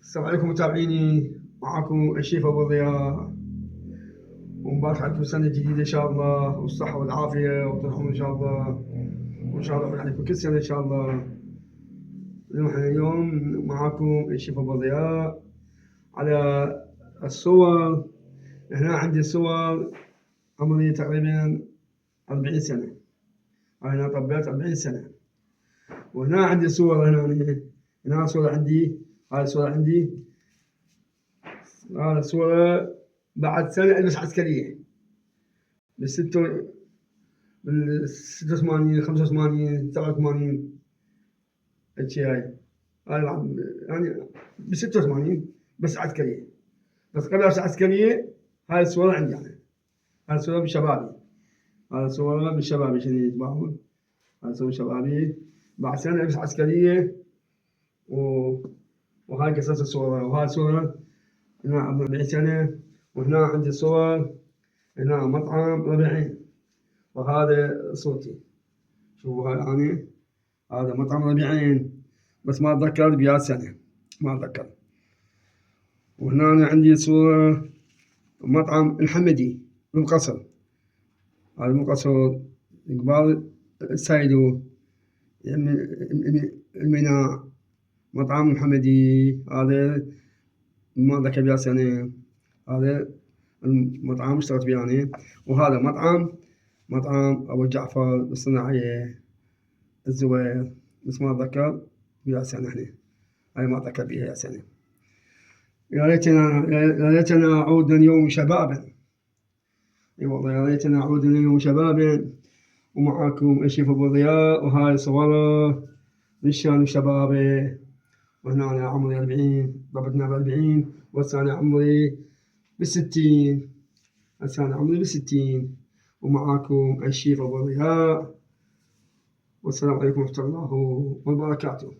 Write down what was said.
السلام عليكم متابعيني، معكم الشيف أبو ضياء، ومبارك عليكم السنة الجديدة إن شاء الله، والصحة والعافية وترحمون إن شاء الله، وإن شاء الله عليكم كل سنة إن شاء الله. اليوم معكم الشيف أبو ضياء على الصور. هنا عندي صور عمري تقريبا 40 سنة، أنا طبيت 40 سنة. وهنا عندي صور، هنا صورة عندي، هاي صورة عندي، هذا صورة بعد سنة ألبس عسكرية بال86 85 87 هيجي. هاي يعني ب86 بس عسكرية، بس قبل ألبس عسكرية. هاي الصورة عندي أنا، هاي الصورة بشبابي، هاي الصورة بشبابي عشان يتباهون. هاي صورة شبابي بعد سنة ألبس عسكرية، وهاي قصص الصورة. وهاي صورة هنا عمري 40 سنة. وهنا عندي صور، هنا مطعم ربيعين، وهذا صوتي. شوفوا هاي أنا، هذا مطعم ربيعين، بس ما أتذكر بيا سنة، ما أتذكر. وهنا أنا عندي صورة مطعم الحمدي بالقصر، هذا بالقصر قبال السايدو الميناء، مطعم الحمدي. هذا ما أتذكر بيا سنة، هذا المطعم اشتغلت بيه أنا. وهذا مطعم أبو جعفر بالصناعية الزوير، بس ما أتذكر بيا سنة. هاي ما أتذكر بيها سنة. يا ليتنا أعود اليوم شبابا. اي والله يا ليتنا أعود اليوم شبابا، ومعاكم الشيف أبو ضياء. وهاي صورة من شان شبابي. وهنا أنا عمري 40، ضبطنا ب40، وهسه أنا عمري ب60، هسه أنا عمري ب60. ومعاكم الشيف أبو ضياء، والسلام عليكم ورحمة الله وبركاته.